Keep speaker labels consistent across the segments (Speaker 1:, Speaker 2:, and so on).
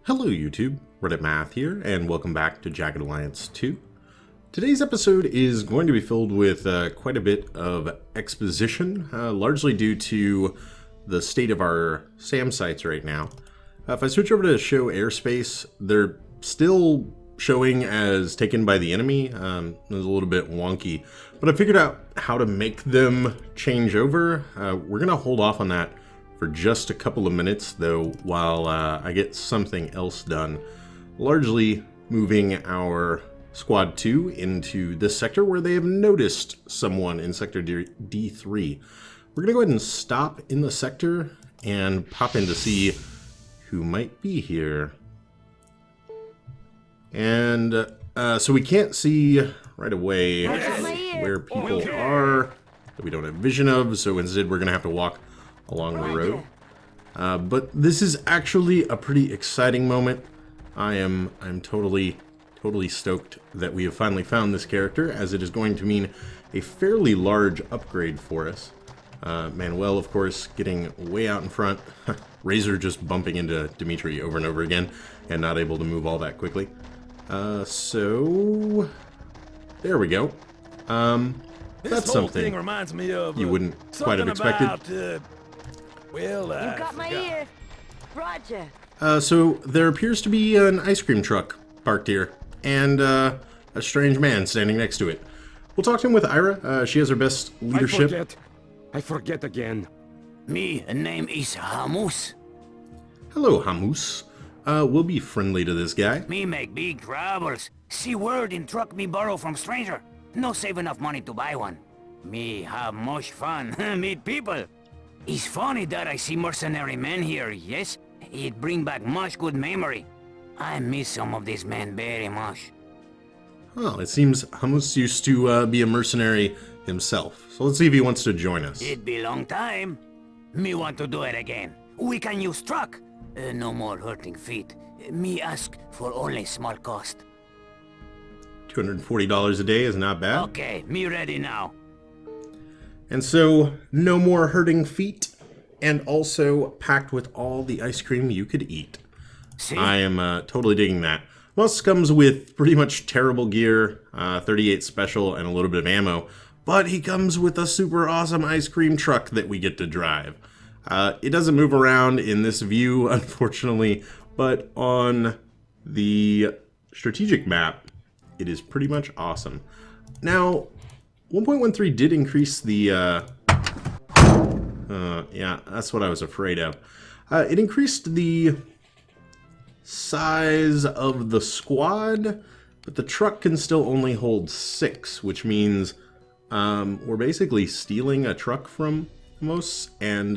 Speaker 1: Hello YouTube, Reddit Math here, and welcome back to Jagged Alliance 2. Today's episode is going to be filled with quite a bit of exposition, largely due to the state of our SAM sites right now. If I switch over to show airspace, they're still showing as taken by the enemy. It's a little bit wonky, but I figured out how to make them change over. We're going to hold off on that for just a couple of minutes, though, while I get something else done, largely moving our Squad 2 into this sector where they have noticed someone in Sector D3. We're going to go ahead and stop in the sector and pop in to see who might be here. And so we can't see right away where people are that we don't have vision of, so instead we're going to have to walk along the road. But this is actually a pretty exciting moment. I'm totally stoked that we have finally found this character, as it is going to mean a fairly large upgrade for us. Manuel, of course, getting way out in front. Razor just bumping into Dimitri over and over again and not able to move all that quickly. So there we go. That's something reminds me of, you wouldn't quite have expected.
Speaker 2: You got my ear. Roger.
Speaker 1: So there appears to be an ice cream truck parked here, and a strange man standing next to it. We'll talk to him with Ira. She has her best leadership.
Speaker 3: I forget again.
Speaker 4: Me name is Hamus.
Speaker 1: Hello, Hamus. We'll be friendly to this guy.
Speaker 4: Me make big troubles. See word in truck me borrow from stranger. No save enough money to buy one. Me have much fun. Meet people. It's funny that I see mercenary men here, yes? It bring back much good memory. I miss some of these men very much.
Speaker 1: Well, it seems Hamus used to be a mercenary himself. So let's see if he wants to join us.
Speaker 4: It be long time. Me want to do it again. We can use truck. No more hurting feet. Me ask for only small cost.
Speaker 1: $240 a day is not bad.
Speaker 4: Okay, me ready now.
Speaker 1: And so, no more hurting feet, and also packed with all the ice cream you could eat.
Speaker 4: See?
Speaker 1: I am totally digging that. Musk comes with pretty much terrible gear, 38 special, and a little bit of ammo, but he comes with a super awesome ice cream truck that we get to drive. It doesn't move around in this view, unfortunately, but on the strategic map, it is pretty much awesome. Now, 1.13 did increase the, yeah, that's what I was afraid of. It increased the size of the squad, but the truck can still only hold 6, which means we're basically stealing a truck from Amos and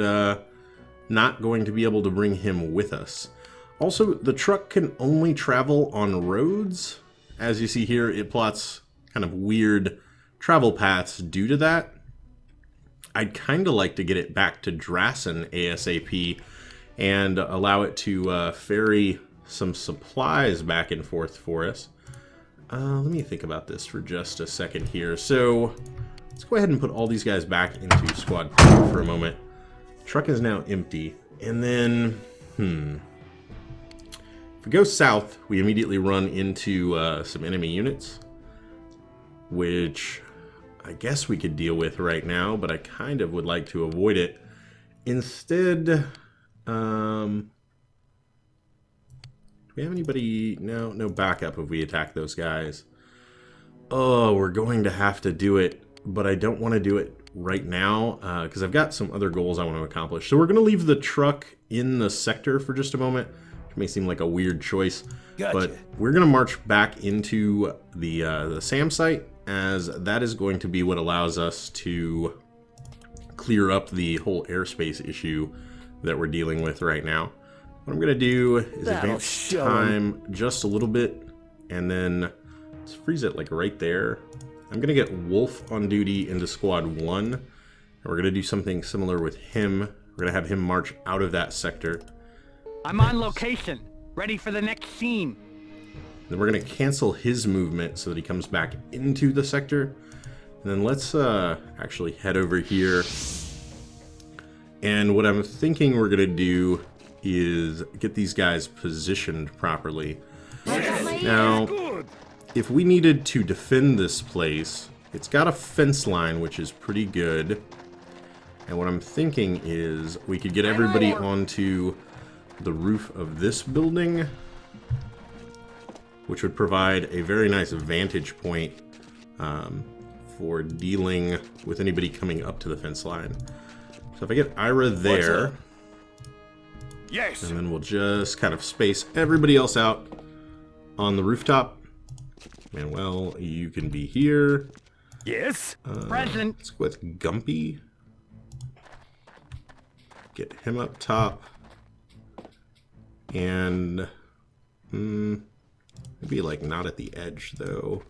Speaker 1: not going to be able to bring him with us. Also, the truck can only travel on roads. As you see here, it plots kind of weird travel paths due to that. I'd kind of like to get it back to Drassen ASAP and allow it to ferry some supplies back and forth for us. Let me think about this for just a second here. So let's go ahead and put all these guys back into Squad 2 for a moment. Truck is now empty. And then, if we go south, we immediately run into some enemy units, which I guess we could deal with right now, but I kind of would like to avoid it. Instead, do we have anybody? No backup if we attack those guys. Oh, we're going to have to do it, but I don't want to do it right now because I've got some other goals I want to accomplish. So we're going to leave the truck in the sector for just a moment, which may seem like a weird choice, but we're going to march back into the SAM site, as that is going to be what allows us to clear up the whole airspace issue that we're dealing with right now. What I'm going to do is advance time just a little bit, and then let's freeze it like right there. I'm going to get Wolf on duty into Squad 1, and we're going to do something similar with him. We're going to have him march out of that sector.
Speaker 5: I'm on location, ready for the next scene.
Speaker 1: Then we're going to cancel his movement so that he comes back into the sector. And then let's actually head over here. And what I'm thinking we're going to do is get these guys positioned properly. Now, if we needed to defend this place, it's got a fence line, which is pretty good. And what I'm thinking is we could get everybody onto the roof of this building, which would provide a very nice vantage point for dealing with anybody coming up to the fence line. So if I get Ira there,
Speaker 3: Yes.
Speaker 1: and then we'll just kind of space everybody else out on the rooftop. Manuel, you can be here.
Speaker 3: Yes.
Speaker 5: Present.
Speaker 1: Let's go with Gumpy. Get him up top. And maybe like not at the edge though.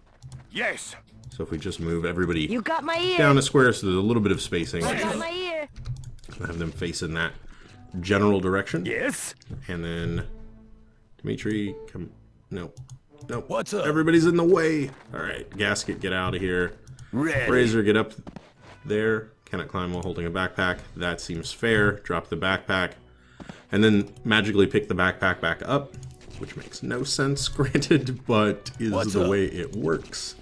Speaker 3: Yes.
Speaker 1: So if we just move everybody
Speaker 2: You got my ear.
Speaker 1: down a square so there's a little bit of spacing.
Speaker 2: I got my ear.
Speaker 1: Have them face in that general direction.
Speaker 3: Yes.
Speaker 1: And then Dimitri, come. No. No.
Speaker 3: What's up?
Speaker 1: Everybody's in the way. Alright, Gasket, get out of here.
Speaker 3: Ready.
Speaker 1: Razor, get up there. Cannot climb while holding a backpack. That seems fair. Drop the backpack. And then magically pick the backpack back up, which makes no sense, granted, but is the way it works.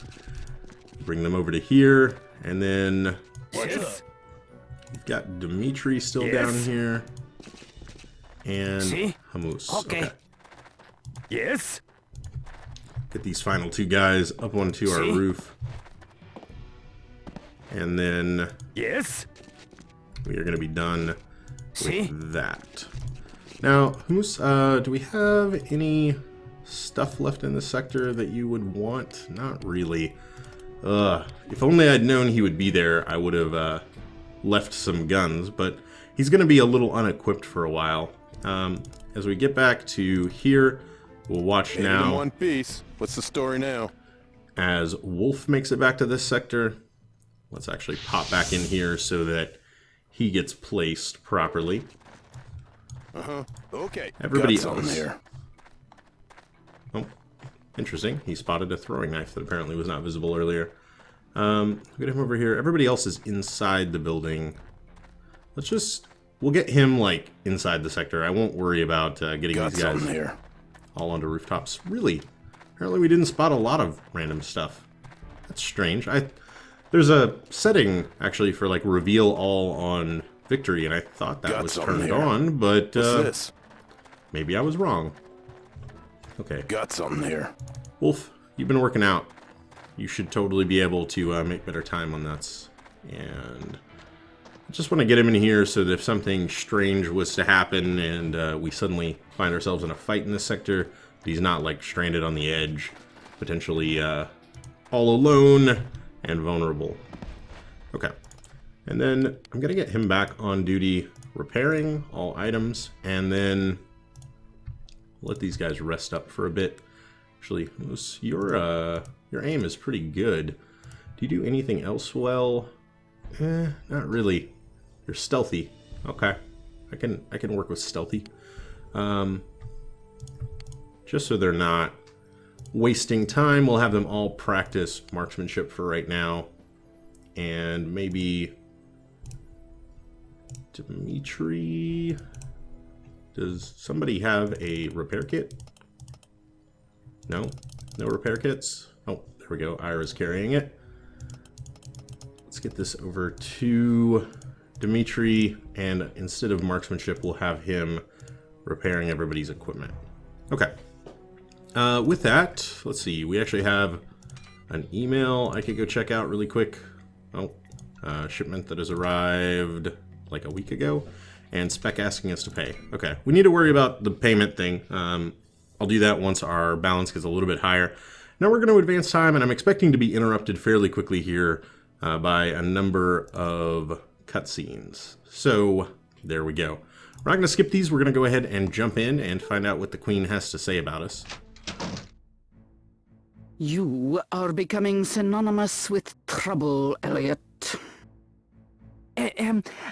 Speaker 1: Bring them over to here, and then
Speaker 3: Yes.
Speaker 1: we've got Dimitri still down here. And
Speaker 4: See?
Speaker 1: Hamus.
Speaker 4: Okay.
Speaker 3: Yes.
Speaker 1: Get these final two guys up onto our
Speaker 4: See?
Speaker 1: roof. And then
Speaker 3: Yes.
Speaker 1: we are going to be done
Speaker 4: See?
Speaker 1: with that. Now, Hamus, do we have any stuff left in the sector that you would want? Not really. If only I'd known he would be there, I would have left some guns, but he's going to be a little unequipped for a while. As we get back to here, we'll watch
Speaker 6: In
Speaker 1: now
Speaker 6: one piece. What's the story now?
Speaker 1: as Wolf makes it back to this sector. Let's actually pop back in here so that he gets placed properly.
Speaker 6: Okay.
Speaker 1: Everybody
Speaker 6: got something
Speaker 1: else.
Speaker 6: there.
Speaker 1: Oh, interesting. He spotted a throwing knife that apparently was not visible earlier. Get him over here. Everybody else is inside the building. We'll get him, like, inside the sector. I won't worry about getting
Speaker 6: Got
Speaker 1: these guys
Speaker 6: something there.
Speaker 1: all onto rooftops. Really? Apparently we didn't spot a lot of random stuff. That's strange. There's a setting, actually, for, like, reveal all on victory, and I thought that
Speaker 6: Got
Speaker 1: was
Speaker 6: something
Speaker 1: turned
Speaker 6: here.
Speaker 1: on, but
Speaker 6: What's this?
Speaker 1: maybe I was wrong. Okay.
Speaker 6: Got something here.
Speaker 1: Wolf, you've been working out. You should totally be able to make better time on that. And I just want to get him in here so that if something strange was to happen and we suddenly find ourselves in a fight in this sector, he's not like stranded on the edge, potentially all alone and vulnerable. Okay. And then I'm going to get him back on duty repairing all items, and then let these guys rest up for a bit. Actually, your aim is pretty good. Do you do anything else well? Not really. You're stealthy. Okay. I can work with stealthy. Just so they're not wasting time, we'll have them all practice marksmanship for right now. And maybe Dimitri, does somebody have a repair kit? No? No repair kits? Oh, there we go. Ira's carrying it. Let's get this over to Dimitri, and instead of marksmanship, we'll have him repairing everybody's equipment. Okay. With that, let's see. We actually have an email I could go check out really quick. Oh, shipment that has arrived like a week ago, and spec asking us to pay. Okay, we need to worry about the payment thing. I'll do that once our balance gets a little bit higher. Now we're going to advance time, and I'm expecting to be interrupted fairly quickly here by a number of cutscenes. So there we go. We're not going to skip these. We're going to go ahead and jump in and find out what the Queen has to say about us.
Speaker 7: You are becoming synonymous with trouble, Elliot.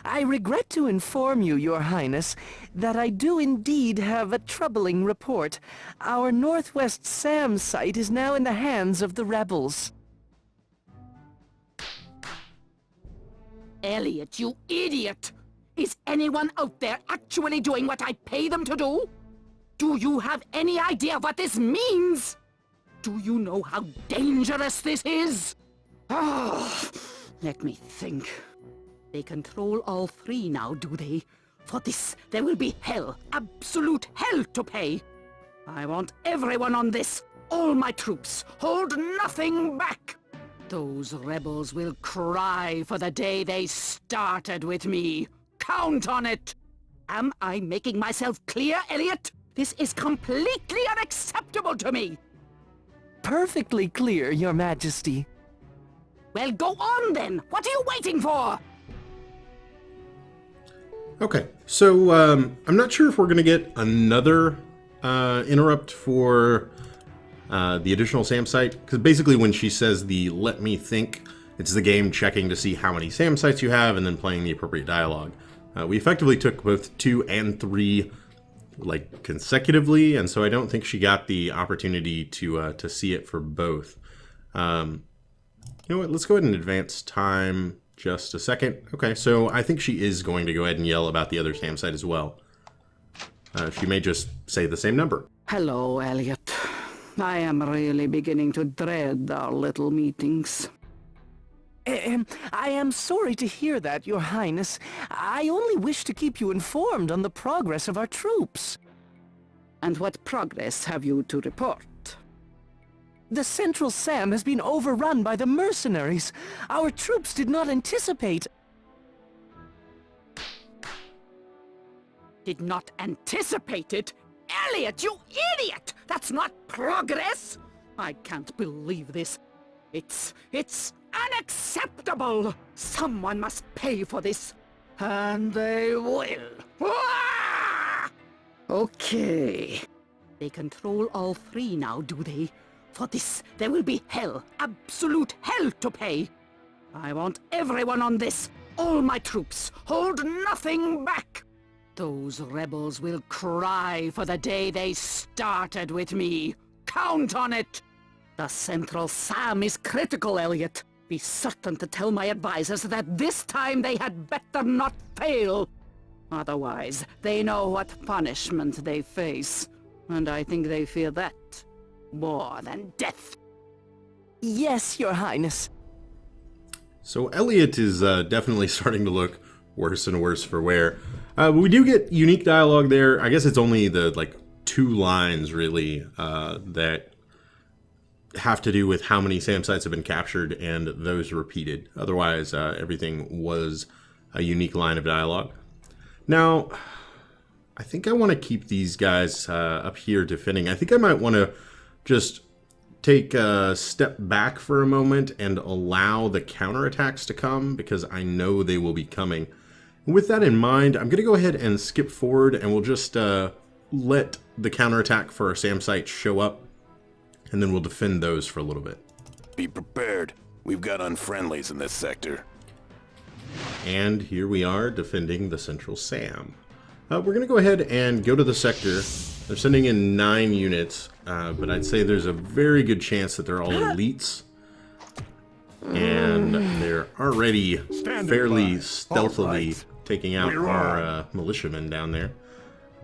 Speaker 8: I regret to inform you, Your Highness, that I do indeed have a troubling report. Our Northwest SAM site is now in the hands of the rebels.
Speaker 7: Elliot, you idiot! Is anyone out there actually doing what I pay them to do? Do you have any idea what this means? Do you know how dangerous this is? Oh, let me think. They control all three now, do they? For this, there will be hell, absolute hell to pay. I want everyone on this, all my troops. Hold nothing back. Those rebels will cry for the day they started with me. Count on it! Am I making myself clear, Elliot? This is completely unacceptable to me!
Speaker 8: Perfectly clear, Your Majesty.
Speaker 7: Well, go on then! What are you waiting for?
Speaker 1: Okay, so I'm not sure if we're going to get another interrupt for the additional SAM site, because basically when she says the let me think, it's the game checking to see how many SAM sites you have and then playing the appropriate dialogue. We effectively took both 2 and 3 like consecutively, and so I don't think she got the opportunity to see it for both. You know what, let's go ahead and advance time just a second. Okay, so I think she is going to go ahead and yell about the other SAM site as well. She may just say the same number.
Speaker 7: Hello, Elliot. I am really beginning to dread our little meetings.
Speaker 8: I am sorry to hear that, Your Highness. I only wish to keep you informed on the progress of our troops.
Speaker 7: And what progress have you to report?
Speaker 8: The Central Sam has been overrun by the mercenaries. Our troops did not anticipate...
Speaker 7: Did not anticipate it? Elliot, you idiot! That's not progress! I can't believe this. It's unacceptable! Someone must pay for this. And they will. Ah! Okay. They control all three now, do they? For this, there will be hell, absolute hell to pay. I want everyone on this, all my troops. Hold nothing back. Those rebels will cry for the day they started with me. Count on it. The Central Sam is critical, Elliot. Be certain to tell my advisors that this time they had better not fail. Otherwise, they know what punishment they face. And I think they fear that more than death.
Speaker 8: Yes, Your Highness.
Speaker 1: So Elliot is definitely starting to look worse and worse for wear. We do get unique dialogue there. I guess it's only the, 2 lines, really, that have to do with how many SAM sites have been captured and those repeated. Otherwise, everything was a unique line of dialogue. Now, I think I want to keep these guys up here defending. I think I might want to just take a step back for a moment and allow the counterattacks to come, because I know they will be coming. With that in mind, I'm going to go ahead and skip forward, and we'll just let the counterattack for our SAM site show up, and then we'll defend those for a little bit.
Speaker 6: Be prepared. We've got unfriendlies in this sector.
Speaker 1: And here we are defending the Central Sam. We're going to go ahead and go to the sector. They're sending in 9 units, but I'd say there's a very good chance that they're all elites. And they're already fairly stealthily taking out our militiamen down there.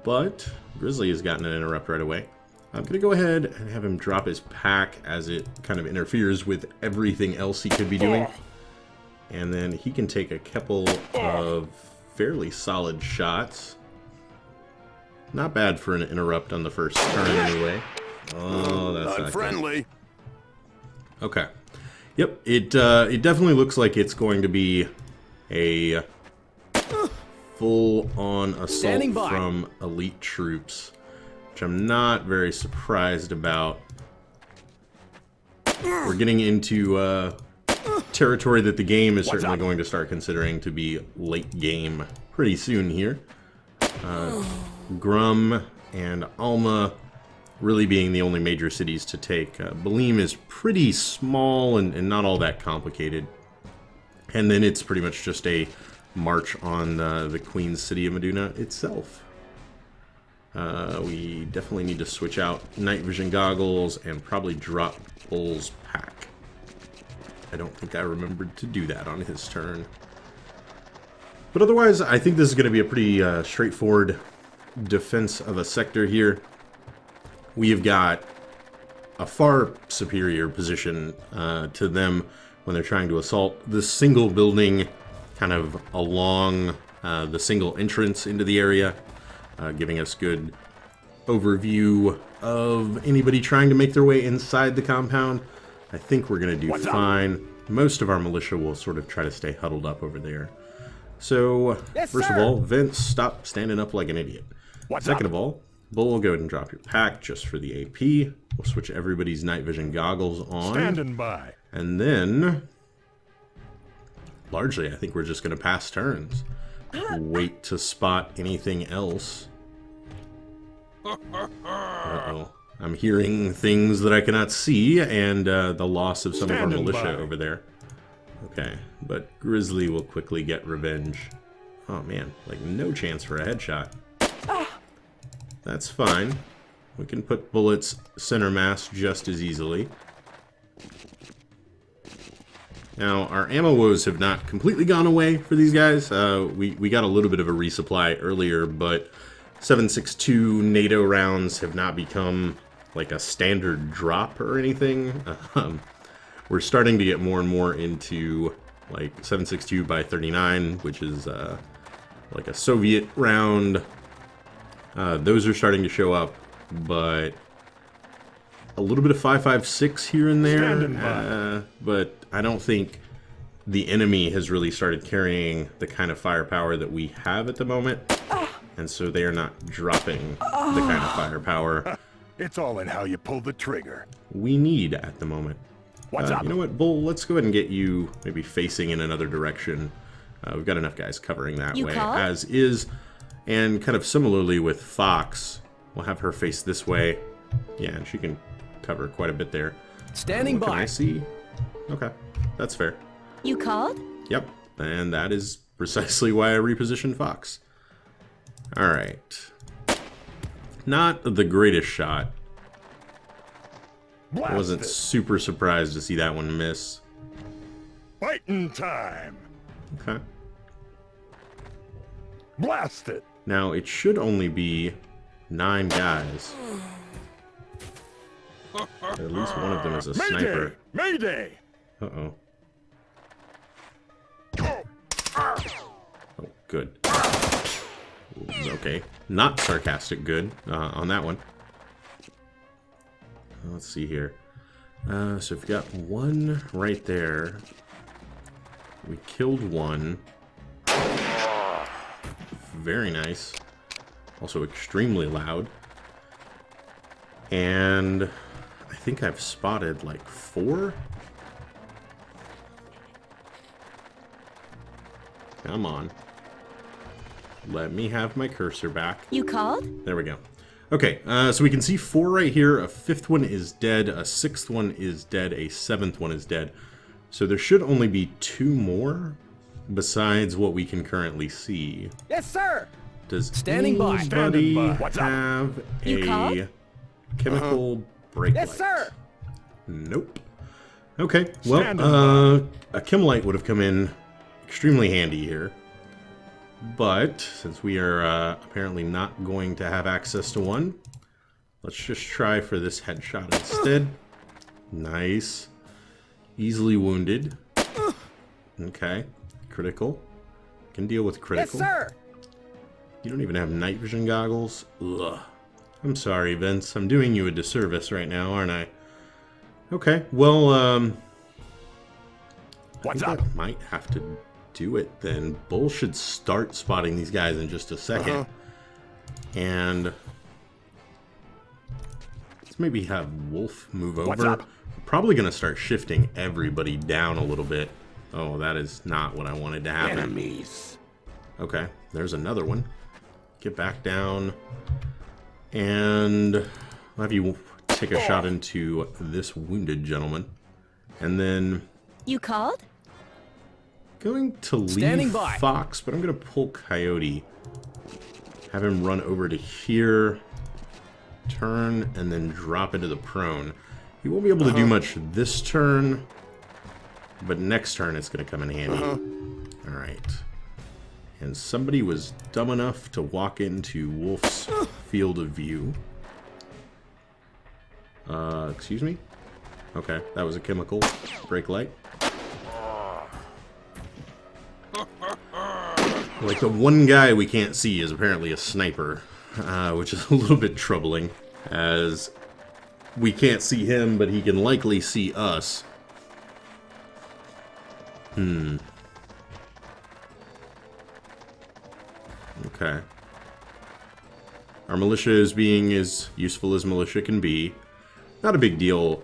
Speaker 1: But Grizzly has gotten an interrupt right away. I'm going to go ahead and have him drop his pack as it kind of interferes with everything else he could be doing. And then he can take a couple of fairly solid shots. Not bad for an interrupt on the first turn anyway. Oh, that's not
Speaker 6: unfriendly.
Speaker 1: Good. Okay. Yep, it definitely looks like it's going to be a full-on assault from elite troops, which I'm not very surprised about. We're getting into territory that the game is certainly going to start considering to be late game pretty soon here. Grum and Alma really being the only major cities to take. Balim is pretty small and not all that complicated. And then it's pretty much just a march on the Queen's City of Meduna itself. We definitely need to switch out night vision goggles and probably drop Bull's pack. I don't think I remembered to do that on his turn. But otherwise, I think this is going to be a pretty straightforward defense of a sector here. We have got a far superior position to them when they're trying to assault this single building kind of along the single entrance into the area, giving us good overview of anybody trying to make their way inside the compound. I think we're going to do fine. Most of our militia will sort of try to stay huddled up over there. So, first of all, Vince, stop standing up like an idiot. Second of all, Bull, will go ahead and drop your pack just for the AP. We'll switch everybody's night vision goggles on.
Speaker 3: Standing by.
Speaker 1: And then, largely, I think we're just going to pass turns. Wait to spot anything else. Uh-oh. I'm hearing things that I cannot see, and the loss of some of our militia over there. Okay, but Grizzly will quickly get revenge. Oh man, like no chance for a headshot. That's fine. We can put bullets center mass just as easily. Now, our ammo woes have not completely gone away for these guys. We got a little bit of a resupply earlier, but 7.62 NATO rounds have not become like a standard drop or anything. We're starting to get more and more into like 7.62 by 39, which is like a Soviet round. Those are starting to show up, but a little bit of 5.56 here and there. But I don't think the enemy has really started carrying the kind of firepower that we have at the moment. And so they are not dropping the kind of firepower
Speaker 3: It's all in how you pull the trigger.
Speaker 1: we need at the moment.
Speaker 3: What's up?
Speaker 1: You know what, Bull? Let's go ahead and get you maybe facing in another direction. We've got enough guys covering that way as is. And kind of similarly with Fox, we'll have her face this way. Yeah, and she can cover quite a bit there.
Speaker 8: Standing
Speaker 1: What
Speaker 8: by.
Speaker 1: can I see? Okay, that's fair.
Speaker 2: You called?
Speaker 1: Yep, and that is precisely why I repositioned Fox. Alright. Not the greatest shot. I wasn't super surprised to see that one miss.
Speaker 3: Fighting time.
Speaker 1: Okay.
Speaker 3: Blast it.
Speaker 1: Now, it should only be 9 guys. At least one of them is a sniper.
Speaker 3: Mayday.
Speaker 1: Uh-oh. Oh, good. Okay. Not sarcastic good on that one. Let's see here. So we've got one right there. We killed one. Very nice. Also extremely loud. And I think I've spotted like 4. Come on. Let me have my cursor back.
Speaker 2: You called?
Speaker 1: There we go. Okay, so we can see 4 right here. A 5th one is dead. A 6th one is dead. A 7th one is dead. So there should only be 2 more besides what we can currently see.
Speaker 8: Yes, sir.
Speaker 1: Does
Speaker 8: Standing by.
Speaker 1: anybody
Speaker 3: Standing by. What's up?
Speaker 1: have
Speaker 2: You called?
Speaker 1: a chemical brake light?
Speaker 8: Yes, sir.
Speaker 1: Nope. Okay, well,
Speaker 3: Standing
Speaker 1: a chem light would have come in extremely handy here. But since we are apparently not going to have access to one, let's just try for this headshot instead. Nice. Easily wounded. Okay. Critical. Can deal with critical.
Speaker 8: Yes, sir.
Speaker 1: You don't even have night vision goggles? Ugh. I'm sorry, Vince. I'm doing you a disservice right now, aren't I? Okay, well,
Speaker 3: What's
Speaker 1: I think
Speaker 3: up?
Speaker 1: that might have to do it then. Bull should start spotting these guys in just a second. And let's maybe have Wolf move
Speaker 3: What's
Speaker 1: over.
Speaker 3: up?
Speaker 1: We're probably going to start shifting everybody down a little bit. Oh, that is not what I wanted to happen.
Speaker 6: Enemies.
Speaker 1: Okay, there's another one. Get back down. And I'll have you take a shot into this wounded gentleman. And then
Speaker 2: You called?
Speaker 1: going to
Speaker 8: Standing
Speaker 1: leave
Speaker 8: by.
Speaker 1: Fox, but I'm going to pull Coyote. Have him run over to here. Turn, and then drop into the prone. He won't be able to do much this turn, but next turn it's going to come in handy. Alright. And somebody was dumb enough to walk into Wolf's field of view. Excuse me? Okay, that was a chemical brake light. Like, the one guy we can't see is apparently a sniper, which is a little bit troubling, as we can't see him, but he can likely see us. Okay. Our militia is being as useful as militia can be. Not a big deal.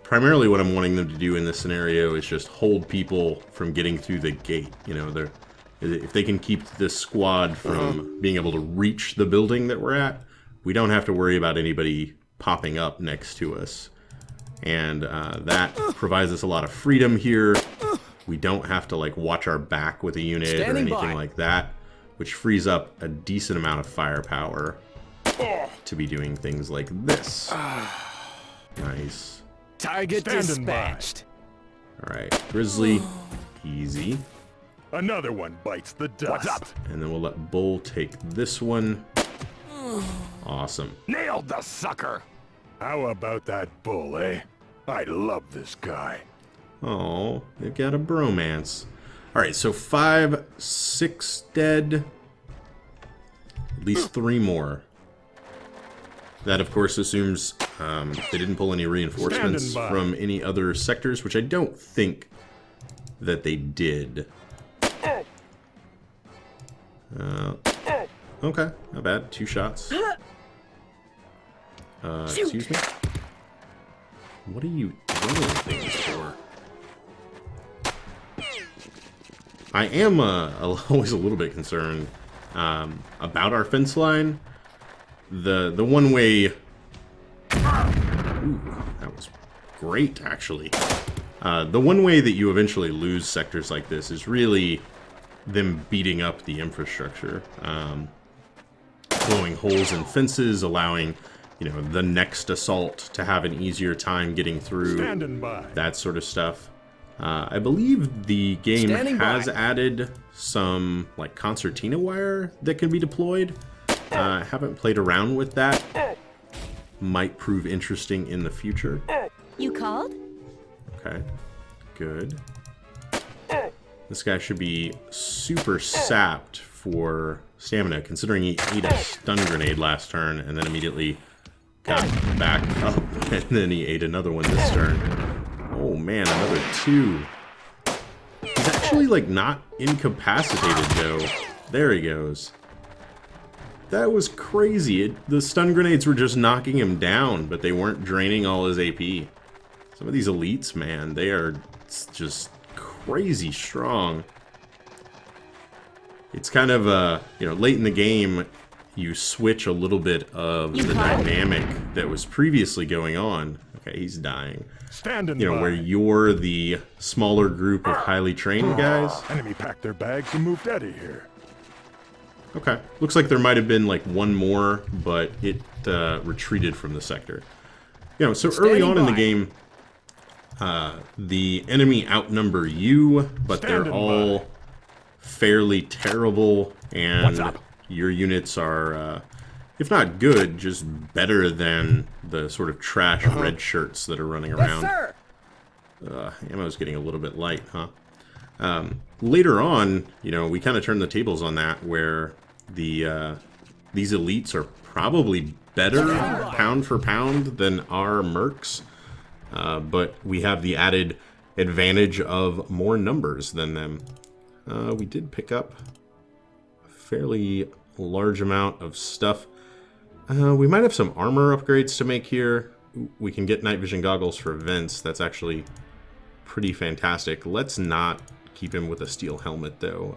Speaker 1: Primarily what I'm wanting them to do in this scenario is just hold people from getting through the gate. You know, if they can keep this squad from being able to reach the building that we're at, we don't have to worry about anybody popping up next to us. And that provides us a lot of freedom here. We don't have to, like, watch our back with a unit or anything like that, which frees up a decent amount of firepower to be doing things like this. Nice.
Speaker 8: Target dispatched.
Speaker 1: Alright, Grizzly, easy.
Speaker 3: Another one bites the dust. What's up?
Speaker 1: And then we'll let Bull take this one. Awesome.
Speaker 3: Nailed the sucker. How about that bull, eh? I love this guy.
Speaker 1: Oh, they've got a bromance. Alright, so 5, 6 dead. At least 3 more. That, of course, assumes they didn't pull any reinforcements from any other sectors, which I don't think that they did. Okay, not bad. 2 shots. Excuse me? What are you throwing things for? I am always a little bit concerned about our fence line. The one way... Ooh, that was great, actually. The one way that you eventually lose sectors like this is really them beating up the infrastructure. Blowing holes in fences, allowing, you know, the next assault to have an easier time getting through.
Speaker 3: Standing by.
Speaker 1: That sort of stuff. I believe the game has added some, like, concertina wire that can be deployed. I haven't played around with that. Might prove interesting in the future.
Speaker 2: You called?
Speaker 1: Okay, good. This guy should be super sapped for stamina, considering he ate a stun grenade last turn and then immediately got back up, and then he ate another one this turn. Oh man, another 2. He's actually, like, not incapacitated, though. There he goes. That was crazy. The stun grenades were just knocking him down, but they weren't draining all his AP. Some of these elites, man, they are just crazy strong. It's kind of, you know, late in the game, you switch a little bit of the dynamic that was previously going on. Okay, he's dying.
Speaker 3: Standing
Speaker 1: you know,
Speaker 3: by.
Speaker 1: where you're the smaller group of highly trained guys.
Speaker 3: Enemy packed their bags and moved out of here.
Speaker 1: Okay, looks like there might have been, like, one more, but it retreated from the sector. You know, so early on in the game, the enemy outnumber you, but they're all fairly terrible, and your units are, if not good, just better than the sort of trash red shirts that are running around.
Speaker 7: Yes, sir.
Speaker 1: Ammo's getting a little bit light, huh? Later on, you know, we kind of turn the tables on that, where the these elites are probably better pound for pound than our mercs, but we have the added advantage of more numbers than them. We did pick up a fairly large amount of stuff. We might have some armor upgrades to make here. We can get night vision goggles for events. That's actually pretty fantastic. Let's not keep him with a steel helmet, though.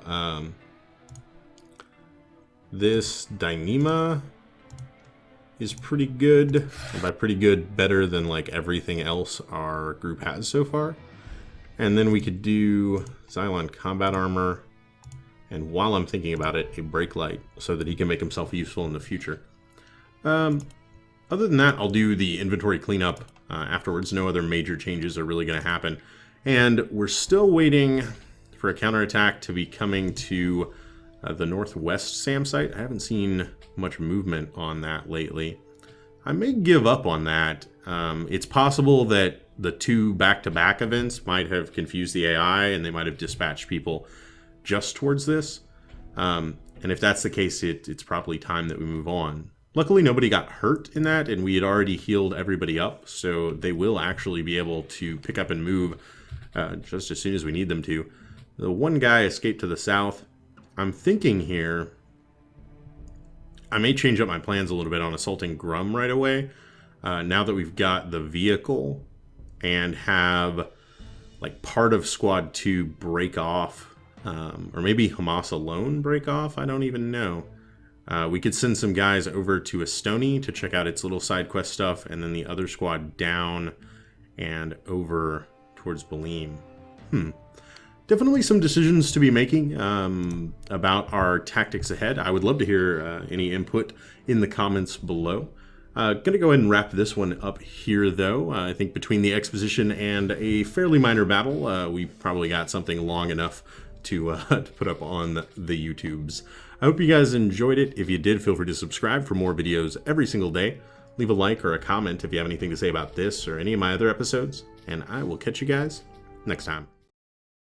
Speaker 1: This Dyneema is pretty good. And by pretty good, better than, like, everything else our group has so far. And then we could do Xylon combat armor, and while I'm thinking about it, a brake light, so that he can make himself useful in the future. Other than that, I'll do the inventory cleanup afterwards. No other major changes are really going to happen. And we're still waiting for a counterattack to be coming to The northwest SAM site, I haven't seen much movement on that lately. I may give up on that. It's possible that the two back-to-back events might have confused the AI and they might have dispatched people just towards this. And if that's the case, it's probably time that we move on. Luckily, nobody got hurt in that, and we had already healed everybody up, so they will actually be able to pick up and move just as soon as we need them to. The one guy escaped to the south. I'm thinking here, I may change up my plans a little bit on assaulting Grum right away, now that we've got the vehicle and have like part of Squad 2 break off, or maybe Hamas alone break off, I don't even know. We could send some guys over to Estonia to check out its little side quest stuff, and then the other squad down and over towards Balim. Definitely some decisions to be making about our tactics ahead. I would love to hear any input in the comments below. Gonna go ahead and wrap this one up here, though. I think between the exposition and a fairly minor battle, we probably got something long enough to put up on the YouTubes. I hope you guys enjoyed it. If you did, feel free to subscribe for more videos every single day. Leave a like or a comment if you have anything to say about this or any of my other episodes, and I will catch you guys next time.